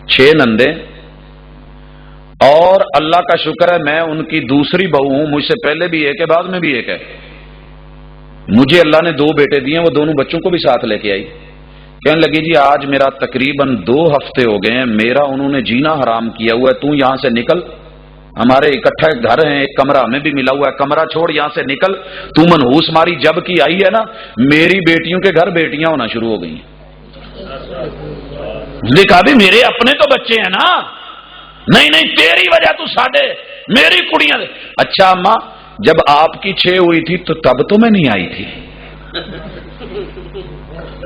6 نندے، اور اللہ کا شکر ہے میں ان کی دوسری بہو ہوں، مجھ سے پہلے بھی ایک ہے، بعد میں بھی ایک ہے۔ مجھے اللہ نے 2 بیٹے دیے ہیں، وہ دونوں بچوں کو بھی ساتھ لے کے آئی۔ کہنے لگی جی آج میرا تقریباً 2 ہفتے ہو گئے ہیں، میرا انہوں نے جینا حرام کیا ہوا ہے، تو یہاں سے نکل، ہمارے اکٹھا گھر ہیں، ایک کمرہ ہمیں بھی ملا ہوا ہے، کمرہ چھوڑ یہاں سے نکل، تو منحوس ماری جب کی آئی ہے نا، میری بیٹیوں کے گھر بیٹیاں ہونا شروع ہو گئی ہیں۔ نے کہا بھی میرے اپنے تو بچے ہیں نا، نہیں نہیں تیری وجہ تو ساڈے میری کڑیاں دے۔ اچھا اماں جب آپ کی 6 ہوئی تھی تو تب تو میں نہیں آئی تھی،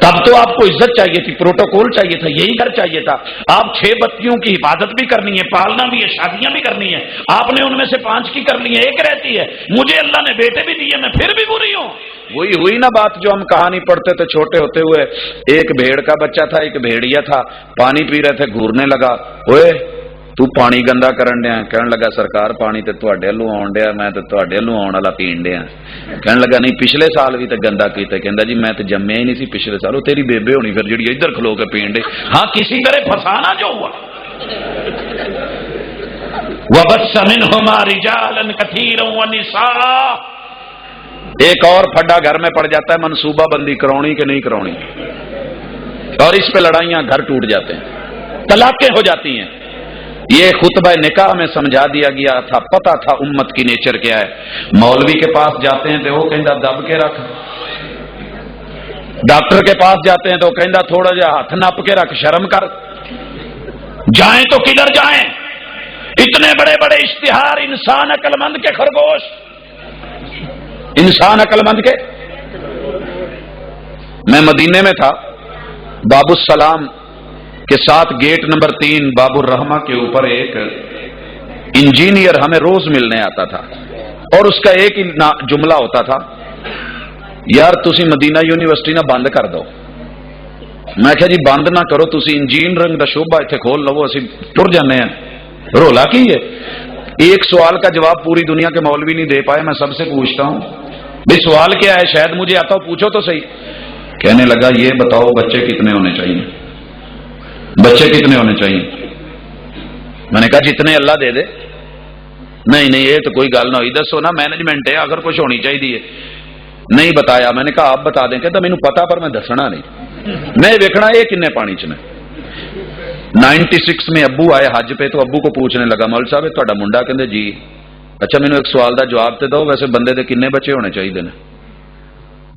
تب تو آپ کو عزت چاہیے تھی، پروٹوکول چاہیے تھا، یہی گھر چاہیے تھا۔ آپ 6 بچیوں کی حفاظت بھی کرنی ہے، پالنا بھی ہے، شادیاں بھی کرنی ہے، آپ نے ان میں سے 5 کی کر لی ہے، 1 رہتی ہے، مجھے اللہ نے بیٹے بھی دیے، میں پھر بھی بری ہوں۔ وہی ہوئی نا بات جو ہم کہانی پڑھتے تھے چھوٹے ہوتے ہوئے، ایک بھیڑ کا بچہ تھا، ایک بھیڑیا تھا، پانی پی رہے تھے، گھورنے لگا، اوئے تو پانی گندا کرن ڈیا، کہنے لگا سرکار پانی تے تواڈے ہلوں آن ڈیا، میں تے تواڈے ہلوں آن والا پین ڈیا۔ کہنے لگا نہیں پچھلے سال بھی تے گندا کیتا، کہندا جی میں تے جمیا ہی نہیں سی پچھلے سال، وہ تیری بیبے ہونی پھر جڑی ادھر کھلو کے پین ڈے۔ ہاں کسی طرح پھنسانا جو ہوا۔ وَبَثَّ مِنْهُمَا رِجَالًا كَثِيرًا وَنِسَاءً۔ ایک اور پھڈا گھر میں پڑ جاتا ہے، منصوبہ بندی کرونی کہ نہیں کرونی، اور اس پہ لڑائیاں گھر ٹوٹ جاتے ہیں، طلاقیں ہو جاتی ہیں۔ یہ خطبہ نکاح میں سمجھا دیا گیا تھا، پتہ تھا امت کی نیچر کیا ہے۔ مولوی کے پاس جاتے ہیں تو وہ کہندا دب کے رکھ، ڈاکٹر کے پاس جاتے ہیں تو کہندا تھوڑا جا ہاتھ نپ کے رکھ، شرم کر، جائیں تو کدھر جائیں، اتنے بڑے بڑے اشتہار، انسان عقل مند کے خرگوش، انسان عقل مند کے۔ میں مدینے میں تھا، باب السلام کے ساتھ گیٹ نمبر 3 باب الرحمہ کے اوپر ایک انجینئر ہمیں روز ملنے آتا تھا، اور اس کا ایک ہی جملہ ہوتا تھا، یار تسی مدینہ یونیورسٹی نہ بند کر دو۔ میں کہا جی بند نہ کرو، تسی انجینئرنگ دا شعبہ ایتھے کھول لو، اسی ٹر جانے ہیں، رولا کی ہے۔ ایک سوال کا جواب پوری دنیا کے مولوی نہیں دے پائے، میں سب سے پوچھتا ہوں بھئی سوال کیا ہے، شاید مجھے آتا ہو، پوچھو تو صحیح۔ کہنے لگا یہ بتاؤ بچے کتنے ہونے چاہیے، بچے کتنے ہونے چاہیے؟ میں نے کہا جتنے اللہ دے دے۔ نہیں نہیں یہ تو کوئی گل نہ ہوئی، دسو نا مینجمنٹ ہے، اگر کچھ ہونی چاہیے۔ نہیں بتایا، میں نے کہا آپ بتا دیں، کہتا مینوں پتا پر میں دسنا نہیں، میں ویکھنا یہ کنے پانی چ نے۔ 96 میں ابو آئے حج پہ، تو ابو کو پوچھنے لگا مول صاحب تہاڈا منڈا؟ کہندے جی۔ اچھا مینوں ایک سوال دا جواب تے دو، ویسے بندے دے کنے بچے ہونے چاہیے نے؟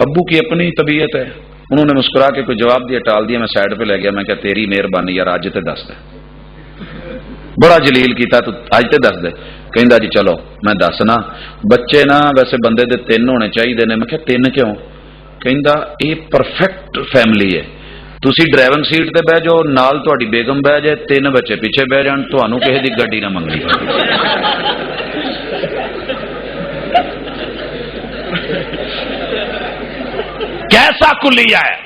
ابو کی اپنی طبیعت ہے، انہوں نے مسکرا کے کوئی جواب دیا، ٹال دیا، میں سائڈ پہ لے گیا، میں کہا تیری مہربانی یار اج تے دس دے، بڑا جلیل کیتا، تو اج تے دس دے۔ کہندا جی چلو میں دسنا، بچے نا ویسے بندے دے 3 ہونے چاہیے نے۔ میں کہا 3 کیوں؟ کہندا یہ پرفیکٹ فیملی ہے، تسی ڈرائیونگ سیٹ تے بہ جاؤ، نال تہاڈی بیگم بہ جائے، 3 بچے پیچھے بہ جان، تہانوں کسی دی گڈی نہ منگنی۔ کیسا کلیہ ہے؟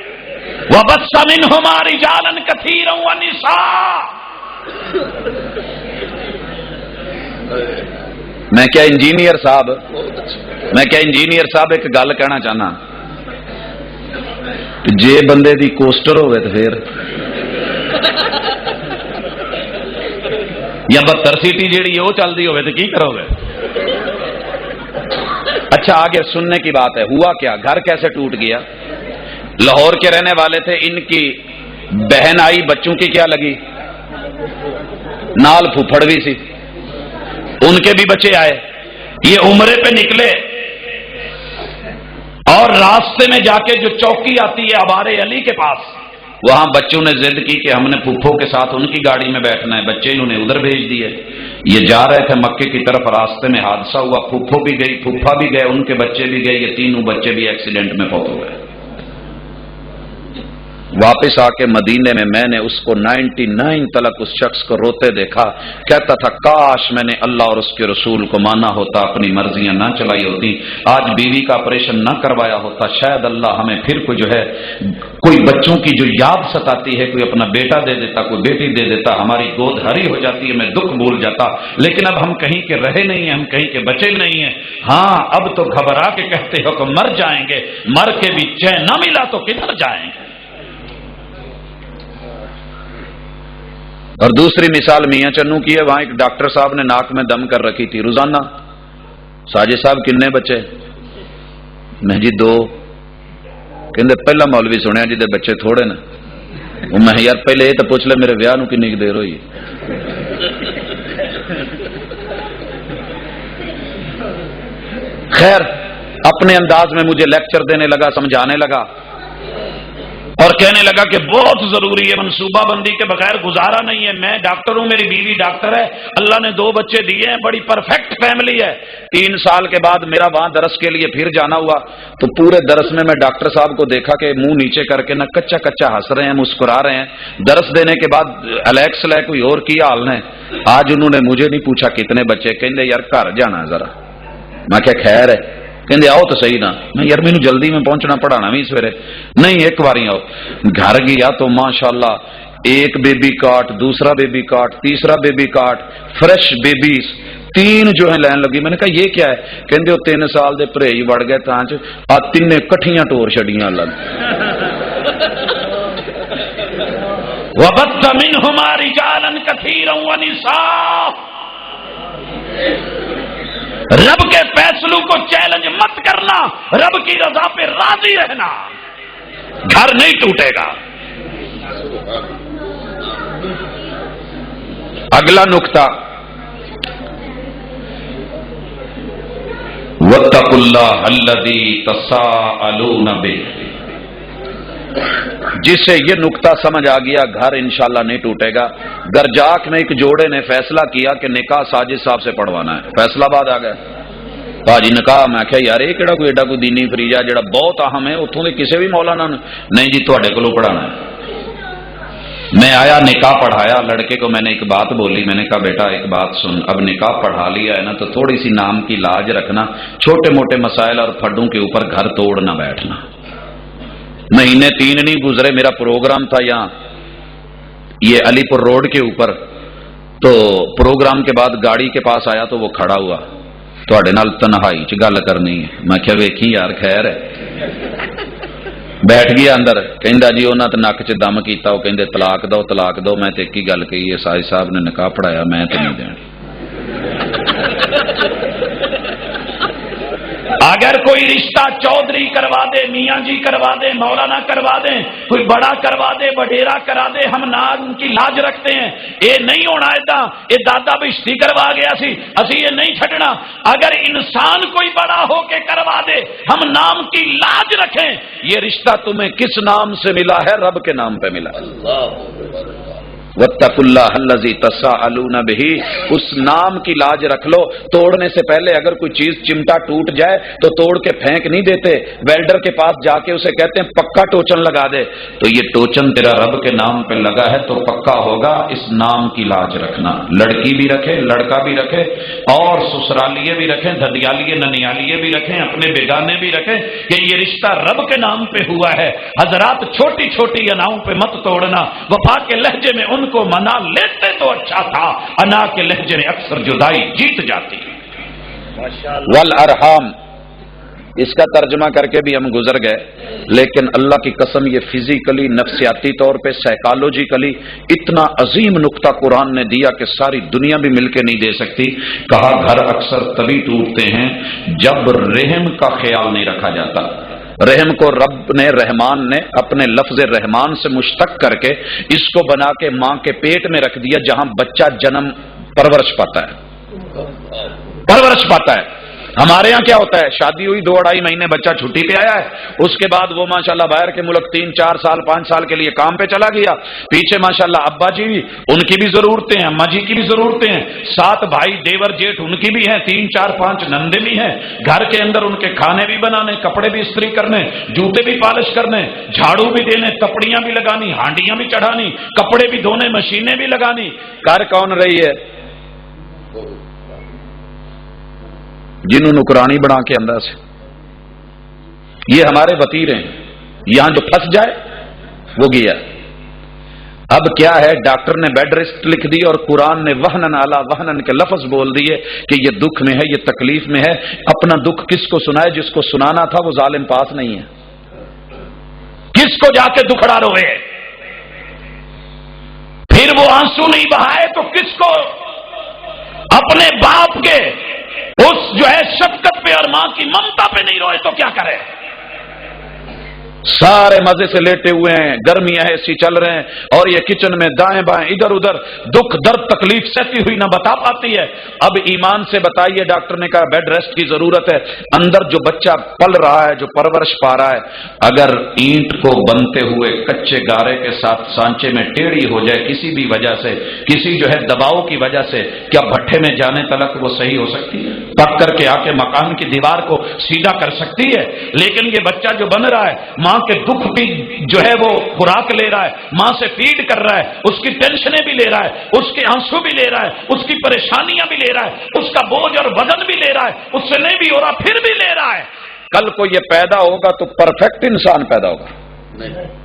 وَبَثَّ مِنْهُمَا رِجَالًا كَثِيرًا وَنِسَاءً۔ میں کیا انجینئر صاحب ایک گل کہنا چاہنا، جے بندے دی کوسٹر ہوئے تو پھر یا 72 سیٹی جیڑی وہ چلتی ہوئے تو کی کرو گے؟ اچھا آگے سننے کی بات ہے، ہوا کیا، گھر کیسے ٹوٹ گیا؟ لاہور کے رہنے والے تھے، ان کی بہن آئی، بچوں کی کیا لگی، نال پھپھڑ بھی سی، ان کے بھی بچے آئے، یہ عمرے پہ نکلے، اور راستے میں جا کے جو چوکی آتی ہے آبارے علی کے پاس، وہاں بچوں نے ضد کی کہ ہم نے پھپھو کے ساتھ ان کی گاڑی میں بیٹھنا ہے، بچے انہوں نے ادھر بھیج دیے۔ یہ جا رہے تھے مکے کی طرف، راستے میں حادثہ ہوا، پھپھو بھی گئی، پھپھا بھی گئے، ان کے بچے بھی گئے، یہ 3 بچے بھی ایکسیڈنٹ میں فوت ہو گئے۔ واپس آ کے مدینے میں نے اس کو 99 تلک اس شخص کو روتے دیکھا، کہتا تھا کاش میں نے اللہ اور اس کے رسول کو مانا ہوتا، اپنی مرضیاں نہ چلائی ہوتی، آج بیوی کا آپریشن نہ کروایا ہوتا، شاید اللہ ہمیں پھر کو جو ہے کوئی بچوں کی جو یاد ستاتی ہے، کوئی اپنا بیٹا دے دیتا، کوئی بیٹی دے دیتا، ہماری گود ہری ہو جاتی ہے، میں دکھ بھول جاتا، لیکن اب ہم کہیں کے رہے نہیں ہیں، ہم کہیں کے بچے نہیں ہیں۔ ہاں اب تو گھبرا کے کہتے ہو کہ مر جائیں گے، مر کے بھی چین نہ ملا تو کدھر جائیں گے؟ اور دوسری مثال میاں چنو کی ہے، وہاں ایک ڈاکٹر صاحب نے ناک میں دم کر رکھی تھی روزانہ. ساجد صاحب کنے بچے؟ میں جی 2. کہندے پہلا مولوی سنیا جی دے بچے تھوڑے نا. میں یار پہلے یہ تو پوچھ لے میرے ویاہ نو کنی دیر ہوئی. خیر اپنے انداز میں مجھے لیکچر دینے لگا، سمجھانے لگا اور کہنے لگا کہ بہت ضروری ہے، منصوبہ بندی کے بغیر گزارا نہیں ہے. میں ڈاکٹر ہوں، میری بیوی ڈاکٹر ہے، اللہ نے 2 بچے دیے ہیں، بڑی پرفیکٹ فیملی ہے. 3 سال کے بعد میرا وہاں درس کے لیے پھر جانا ہوا تو پورے درس میں ڈاکٹر صاحب کو دیکھا کہ منہ نیچے کر کے نہ کچا کچا ہنس رہے ہیں، مسکرا رہے ہیں. درس دینے کے بعد الیکس لے کوئی اور کیا حال نے. آج انہوں نے مجھے نہیں پوچھا کتنے بچے، کہندے یار گھر جانا ذرا. میں کیا خیر ہے؟ کہندے آؤ تو صحیح نا. میں یار مینوں جلدی میں پہنچنا، پڑھانا بھی سویرے. نہیں ایک باری آؤ. گھر گیا تو ماشاءاللہ ایک بیبی کاٹ، دوسرا بیبی کاٹ، تیسرا بیبی کاٹ، فریش بیبیز 3 جو ہیں لین لگی. میں نے کہا یہ کیا ہے؟ کہندے وہ 3 سال دے پرہی وڑ گئے تاں چ آ 3 کٹھیاں ٹور چھڑیاں اللہ نے. وَبَثَّ مِنْهُمَا رِجَالًا كَثِيرًا وَنِسَاءً. رب کے فیصلوں کو چیلنج مت کرنا، رب کی رضا پہ راضی رہنا، گھر نہیں ٹوٹے گا. اگلا نقطہ وَاتَّقُوا اللَّهَ الَّذِي تَسَاءَلُونَ بِهِ. جسے یہ نقطہ سمجھ آ گیا گھر انشاءاللہ نہیں ٹوٹے گا. گرجاک میں ایک جوڑے نے فیصلہ کیا کہ نکاح ساجد صاحب سے پڑھوانا ہے. فیصلہ باد آ گیا باجی نکاح. میں کہا یار یہ کہڑا کوئی ایڈا کوئی دینی فریضہ جڑا بہت اہم ہے اتوں کے کسی بھی مولانا نے نہیں جی تواڈے کولوں پڑھانا ہے. میں آیا نکاح پڑھایا. لڑکے کو میں نے ایک بات بولی، میں نے کہا بیٹا ایک بات سن، اب نکاح پڑھا لیا ہے نا تو تھوڑی سی نام کی لاج رکھنا، چھوٹے موٹے مسائل اور پھڈوں کے اوپر گھر توڑ نہ بیٹھنا. مہینے 3 نہیں گزرے، میرا پروگرام تھا یہاں یہ علی پور روڈ کے اوپر. تو پروگرام کے بعد گاڑی کے پاس آیا تو وہ کھڑا ہوا، تواڈے نال تنہائی چ گل کرنی ہے. میں کہا ویکھی یار خیر ہے. بیٹھ گیا اندر. کہندا جی انہاں تے نک چ دم کیتا، وہ کہندے طلاق دو طلاق دو. میں تے ایک ہی گل کہی ہے، ساجد صاحب نے نکاح پڑھایا، میں تے نہیں دین. اگر کوئی رشتہ چودھری کروا دے، میاں جی کروا دے، مولانا کروا دے، کوئی بڑا کروا دے، وڈیرا کرا دے، ہم نام کی لاج رکھتے ہیں. یہ نہیں ہونا ایدا، یہ دادا بشتی کروا گیا سی، اسی یہ نہیں چھڈنا. اگر انسان کوئی بڑا ہو کے کروا دے ہم نام کی لاج رکھیں. یہ رشتہ تمہیں کس نام سے ملا ہے؟ رب کے نام پہ ملا. وَاتَّقُوا اللَّهَ الَّذِي تَسَاءَلُونَ بِهِ. اس نام کی لاج رکھ لو. توڑنے سے پہلے اگر کوئی چیز چمٹا ٹوٹ جائے تو توڑ کے پھینک نہیں دیتے، ویلڈر کے پاس جا کے اسے کہتے ہیں پکا ٹوچن لگا دے. تو یہ ٹوچن تیرا رب کے نام پہ لگا ہے تو پکا ہوگا. اس نام کی لاج رکھنا. لڑکی بھی رکھے، لڑکا بھی رکھے، اور سسرالیے بھی رکھیں، دھدیالیے ننیالیے بھی رکھیں، اپنے بیگانے بھی رکھیں کہ یہ رشتہ رب کے نام پہ ہوا ہے. حضرات چھوٹی چھوٹی اناؤں پہ مت توڑنا. وفا کے لہجے میں ان کو منا لیتے تو اچھا تھا، انا کے لہجے میں اکثر جدائی جیت جاتی. والارحام اس کا ترجمہ کر کے بھی ہم گزر گئے، لیکن اللہ کی قسم یہ فزیکلی نفسیاتی طور پہ سائیکالوجیکلی اتنا عظیم نقطہ قرآن نے دیا کہ ساری دنیا بھی مل کے نہیں دے سکتی. کہا گھر اکثر تبھی ٹوٹتے ہیں جب رحم کا خیال نہیں رکھا جاتا. رحم کو رب نے رحمان نے اپنے لفظ رحمان سے مشتق کر کے اس کو بنا کے ماں کے پیٹ میں رکھ دیا جہاں بچہ جنم پرورش پاتا ہے. ہمارے ہاں کیا ہوتا ہے؟ شادی ہوئی 2-2.5 مہینے بچہ چھٹی پہ آیا ہے، اس کے بعد وہ ماشاءاللہ باہر کے ملک 3-4 سال 5 سال کے لیے کام پہ چلا گیا. پیچھے ماشاءاللہ ابا جی بھی، ان کی بھی ضرورتیں ہیں، اماں جی کی بھی ضرورتیں ہیں، 7 بھائی دیور جیٹھ ان کی بھی ہیں، 3-4-5 نندے بھی ہیں. گھر کے اندر ان کے کھانے بھی بنانے، کپڑے بھی استری کرنے، جوتے بھی پالش کرنے، جھاڑو بھی دینے، تپڑیاں بھی لگانی، ہانڈیاں بھی چڑھانی، کپڑے بھی دھونے، مشینیں بھی لگانی. کر کون رہی ہے؟ جنہوں نکرانی بنا کے اندر سے. یہ ہمارے وتیرے ہیں. یہاں جو پھنس جائے وہ گیا. اب کیا ہے؟ ڈاکٹر نے بیڈ ریسٹ لکھ دی اور قرآن نے وہنن علی وہنن کے لفظ بول دیے کہ یہ دکھ میں ہے، یہ تکلیف میں ہے. اپنا دکھ کس کو سنائے؟ جس کو سنانا تھا وہ ظالم پاس نہیں ہے. کس کو جا کے دکھڑا روئے؟ پھر وہ آنسو نہیں بہائے تو کس کو؟ اپنے باپ کے اس جو ہے شفقت پہ اور ماں کی ممتا پہ نہیں روئے تو کیا کرے؟ سارے مزے سے لیٹے ہوئے ہیں، گرمیاں ایسی چل رہے ہیں، اور یہ کچن میں دائیں بائیں ادھر ادھر دکھ درد تکلیف سہتی ہوئی نہ بتا پاتی ہے۔ اب ایمان سے بتائیے، ڈاکٹر نے کہا بیڈ ریسٹ کی ضرورت ہے۔ اندر جو بچہ پل رہا ہے، جو پرورش پا رہا ہے، اگر اینٹ کو بنتے ہوئے کچے گارے کے ساتھ سانچے میں ٹیڑھی ہو جائے کسی بھی وجہ سے، کسی جو ہے دباؤ کی وجہ سے، کیا بھٹے میں جانے تلک وہ صحیح ہو سکتی ہے؟ پک کر کے آ کے مکان کی دیوار کو سیدھا کر سکتی ہے؟ لیکن یہ بچہ جو بن رہا ہے، ماں کے دکھ بھی جو ہے وہ خوراک لے رہا ہے، ماں سے فیڈ کر رہا ہے، اس کی ٹینشنیں بھی لے رہا ہے، اس کے آنسو بھی لے رہا ہے، اس کی پریشانیاں بھی لے رہا ہے، اس کا بوجھ اور وزن بھی لے رہا ہے، اس سے نہیں بھی ہو رہا پھر بھی لے رہا ہے۔ کل کو یہ پیدا ہوگا تو پرفیکٹ انسان پیدا ہوگا نہیں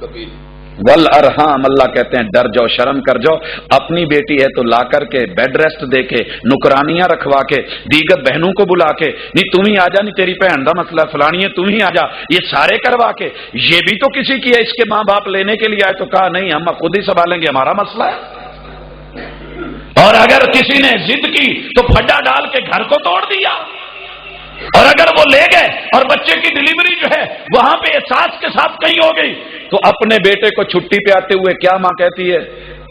کبھی۔ والارحام، اللہ کہتے ہیں ڈر جاؤ، شرم کر جاؤ۔ اپنی بیٹی ہے تو لا کر کے بیڈ ریسٹ دے کے، نکرانیاں رکھوا کے، دیگر بہنوں کو بلا کے، نہیں تم ہی آ جا، نہیں تیری بہن دا مسئلہ فلانی ہے تم ہی آ جا، یہ سارے کروا کے، یہ بھی تو کسی کی ہے، اس کے ماں باپ لینے کے لیے آئے تو کہا نہیں ہم خود ہی سنبھالیں گے، ہمارا مسئلہ ہے۔ اور اگر کسی نے ضد کی تو پھڈا ڈال کے گھر کو توڑ دیا، اور اگر وہ لے گئے اور بچے کی ڈلیوری جو ہے وہاں پہ احساس کے ساتھ کہیں ہو گئی تو اپنے بیٹے کو چھٹی پہ آتے ہوئے کیا ماں کہتی ہے؟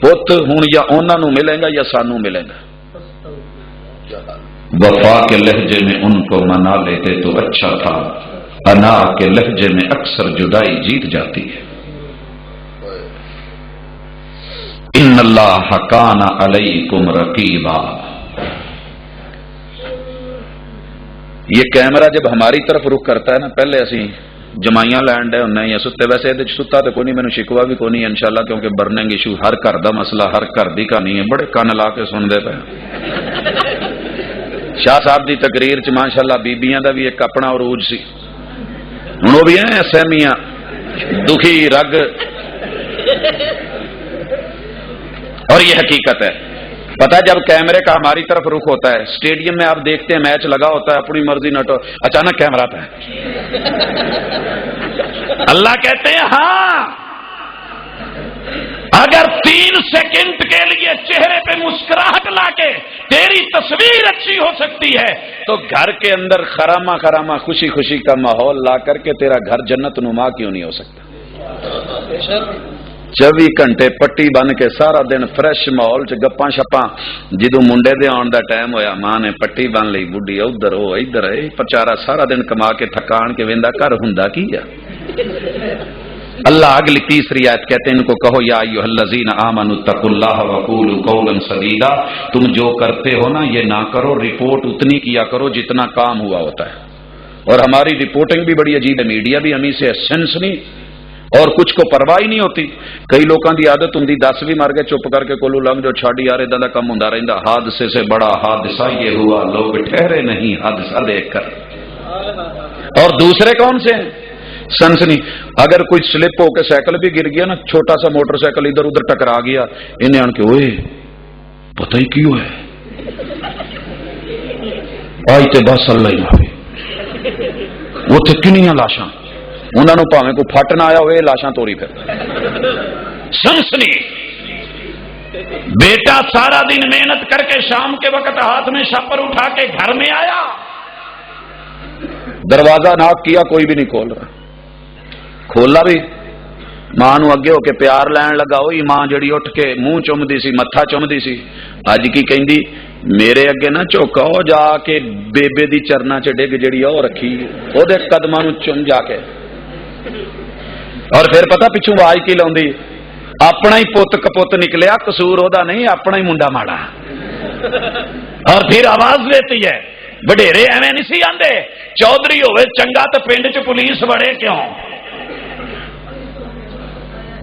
پت ہوں یا انہاں نو ملے گا یا سانو ملے گا۔ وفا کے لہجے میں ان کو منا لیتے تو اچھا تھا، انا کے لہجے میں اکثر جدائی جیت جاتی ہے۔ ان اللہ کان علیکم رقیبا۔ یہ کیمرہ جب ہماری طرف رخ کرتا ہے نا، پہلے اسی جمائیاں لینڈ ہے انہیں یا ستے، ویسے یہ ستا تو کوئی نہیں، میں نے شکوا بھی کوئی نہیں انشاءاللہ، کیونکہ برننگ ایشو ہر گھر دا مسئلہ ہر گھر دی کہانی ہے، بڑے کان لا کے سن دے پے۔ شاہ صاحب دی تقریر چ ماشاءاللہ بیبیاں دا بھی ایک اپنا عروج سی، ہن وہ بھی ہیں سہمیاں دکھی رگ، اور یہ حقیقت ہے۔ پتہ جب کیمرے کا ہماری طرف رخ ہوتا ہے، اسٹیڈیم میں آپ دیکھتے ہیں میچ لگا ہوتا ہے، اپنی مرضی نٹو، اچانک کیمرہ پہ اللہ کہتے ہیں ہاں اگر 3 سیکنڈ کے لیے چہرے پہ مسکراہٹ لا کے تیری تصویر اچھی ہو سکتی ہے تو گھر کے اندر خراما خراما خوشی خوشی کا ماحول لا کر کے تیرا گھر جنت نما کیوں نہیں ہو سکتا؟ 24 گھنٹے پٹی بن کے سارا دن فریش ماحول چ گپاں شپاں، جدو Monday they on the time ہویا ماں نے پٹی بن لئی، بڈھی ادھر ہو ادھر ہے، پچارا سارا دن کما کے تھکان کے ویندا گھر ہوندا کی ہے۔ اللہ اگلی تیسری آیت کہتے ہیں ان کو کہو یا ایھا الذین آمنوا اتقوا اللہ وقولوا قولا سدیدا، تم جو کرتے ہو نا یہ نہ کرو، رپورٹ اتنی کیا کرو جتنا کام ہوا ہوتا ہے۔ اور ہماری رپورٹنگ بھی بڑی عجیب ہے، میڈیا بھی ہمیں سے سینس نہیں اور کچھ کو پرواہ ہی نہیں ہوتی۔ کئی لوگوں کی عادت ہوں 10 بھی مر گئے چپ کر کے کولو لنگ جو چھاڑی یار ادا کا کم ہوندا رہندا، حادثے سے بڑا حادثہ یہ ہوا لوگ ٹھہرے نہیں حادثہ دیکھ کر۔ اور دوسرے کون سے ہیں؟ سنسنی، اگر کوئی سلپ ہو کے سائیکل بھی گر گیا نا، چھوٹا سا موٹر سائیکل ادھر ادھر ٹکرا گیا، انہیں آن کے اوئے پتہ ہی کیوں ہے آئی تے بس اللہ ہی معافی، وہ تھے کنیاں لاشاں، انہوں نے پاویں کو پھٹ نہ آیا ہوئے لاشاں توڑی پھر۔ سنسنی، بیٹا سارا دن محنت کر کے شام کے وقت ہاتھ میں شاپر اٹھا کے گھر میں آیا، دروازہ ناک کیا کوئی بھی نہیں کھول رہا، کھولا بھی ماں نو اگے ہو کے پیار لین لگا، ہوئی ماں جڑی اٹھ کے منہ چومدی سی متھا چومدی سی، اج کی کہندی میرے اگے نہ چوکا ہو جا کے بیبے دی چرنا چ ڈگ جڑی او رکھی او دے قدماں نو چم جا کے، اور پھر پتہ پچھوں آواز کی لاؤندی، اپنا ہی پت کپت نکلیا، قصور اودا نہیں، اپنا ہی منڈا ماڑا، اور پھر آواز دیتی ہے، وڈیرے ایویں نہیں سی آندے، چودھری ہوئے چنگا تے پنڈ چ پولیس وڑے کیوں،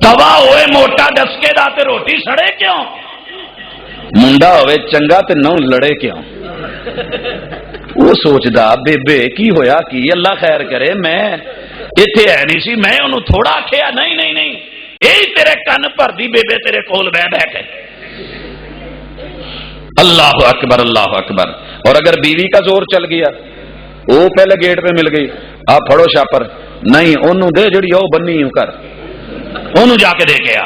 توا ہوئے موٹا ڈسکے دا تے روٹی سڑے کیوں، منڈا ہوئے چنگا تے نو لڑے کیوں۔ وہ سوچدا بےبے کی ہویا کی اللہ خیر کرے، میں ایتھے ہے نہیں سی، میں انہوں تھوڑا آکھیا نہیں نہیں نہیں، یہی تیرے کن پر دی بےبے تیرے کول بہ بہ کے۔ اللہ اکبر اللہ اکبر۔ اور اگر بیوی کا زور چل گیا، وہ پہلے گیٹ پہ مل گئی، آپ پھڑو شاپر، نہیں انہوں دے جڑی او بنی ہوں کر، انہوں جا کے دے کے آ،